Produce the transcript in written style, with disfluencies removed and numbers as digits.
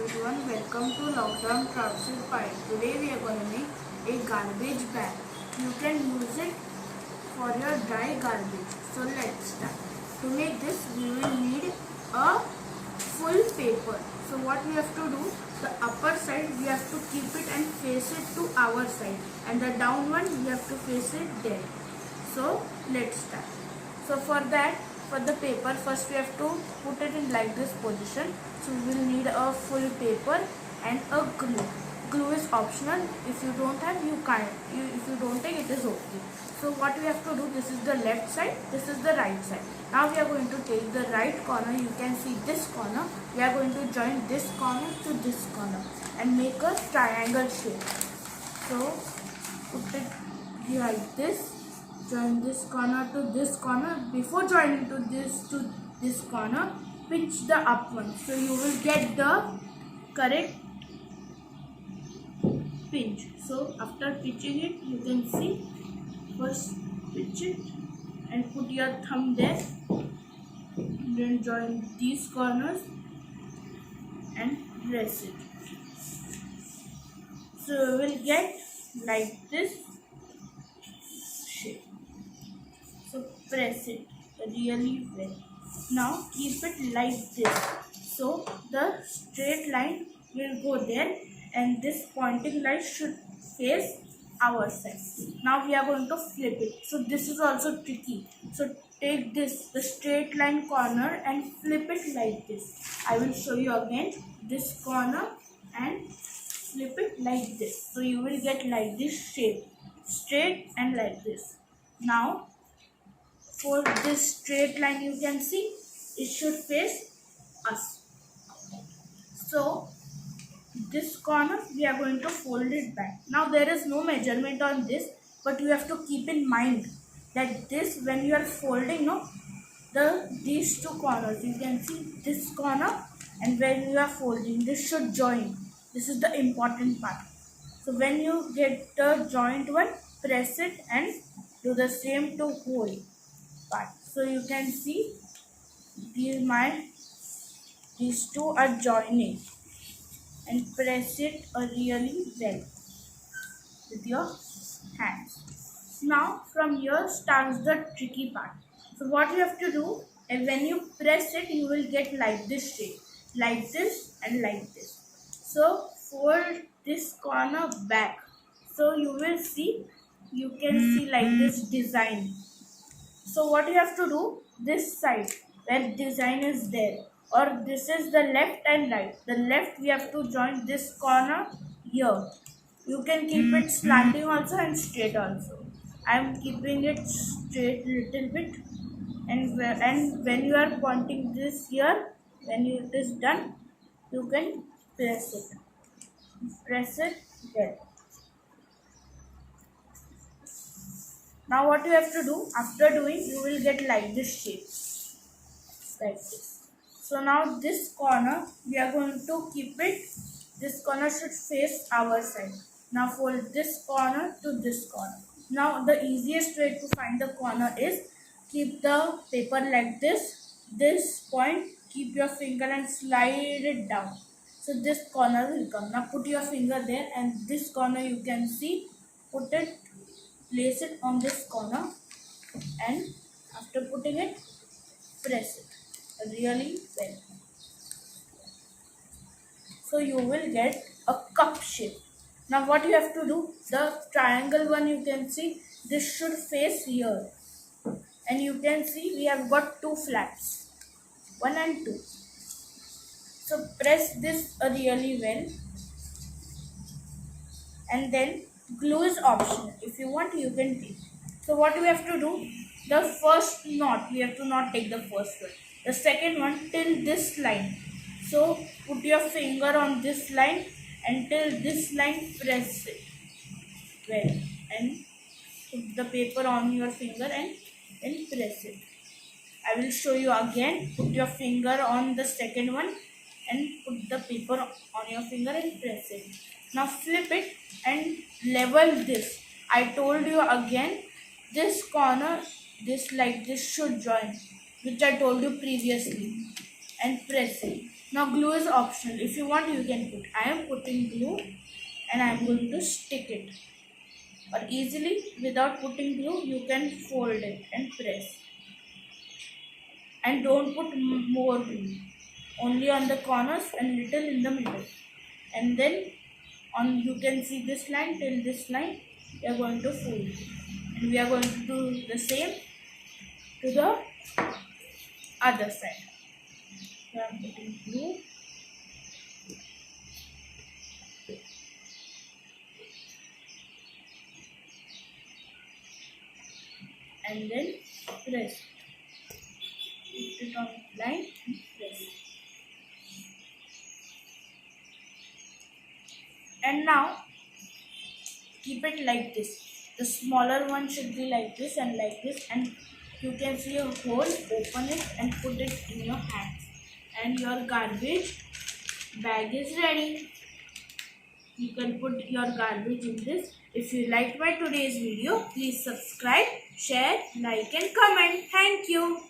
everyone, welcome to Lockdown Crafts with Pi. Today we are going to make a garbage bag. You can use it for your dry garbage. So let's start. To make this we will need a full paper. So what we have to do, the upper side we have to keep it and face it to our side, and the down one we have to face it there. So let's start. So for that, for the paper, first we have to put it in like this position. So we will need a full paper and a glue. Glue is optional. If you don't have, you can't. If you don't take, it is okay. So what we have to do, this is the left side, this is the right side. Now we are going to take the right corner. You can see this corner. We are going to join this corner to this corner and make a triangle shape. So put it like this. Join this corner to this corner. Before joining to this corner, pinch the up one. So you will get the correct pinch. So after pinching it, you can see, first pinch it and put your thumb there. Then join these corners and press it. So you will get like this shape. So press it really well. Now keep it like this. So the straight line will go there and this pointing line should face our side. Now we are going to flip it. So this is also tricky. So take this, the straight line corner, and flip it like this. I will show you again this corner and flip it like this. So you will get like this shape, straight and like this. Now for this straight line, you can see it should face us. So this corner we are going to fold it back. Now there is no measurement on this, but you have to keep in mind that this, when you are folding, these two corners, you can see this corner, and when you are folding, this should join. This is the important part. So when you get the joint one, press it and do the same to whole part. So you can see these two are joining, and press it really well with your hands. Now from here starts the tricky part. So what you have to do, and when you press it, you will get like this shape, like this and like this. So fold this corner back. So you will see, you can see like this design. So what you have to do, this side where design is there, or this is the left and right. The left we have to join this corner here. You can keep it slanting also and straight also. I am keeping it straight little bit, and when you are pointing this here, when it is done, you can press it. Press it there. Now what you have to do, after doing, you will get like this shape, like this. So now this corner, we are going to keep it, this corner should face our side. Now fold this corner to this corner. Now the easiest way to find the corner is, keep the paper like this point, keep your finger and slide it down. So this corner will come. Now put your finger there, and this corner you can see, place it on this corner, and after putting it, press it really well. So you will get a cup shape. Now what you have to do, the triangle one, you can see this should face here, and you can see we have got two flaps, 1 and 2. So press this really well, and then glue is optional. If you want, you can take. So what we have to do, the first knot, we have to not take the first one. The second one till this line. So put your finger on this line, until this line, press it well, and put the paper on your finger and then press it. I will show you again. Put your finger on the second one and put the paper on your finger and press it. Now flip it and level this. I told you again, this corner, this like this should join, which I told you previously, and press it. Now glue is optional. If you want, you can put. I am putting glue and I am going to stick it. Or easily, without putting glue, you can fold it and press. And don't put more glue. Only on the corners and little in the middle. And then you can see this line till this line. We are going to fold. And we are going to do the same to the other side. So I am putting glue. And then press. Put it on line and press. And now keep it like this. The smaller one should be like this, and you can see a hole. Open it and put it in your hands, and your garbage bag is ready. You can put your garbage in this. If you liked my today's video, please subscribe, share, like and comment. Thank you.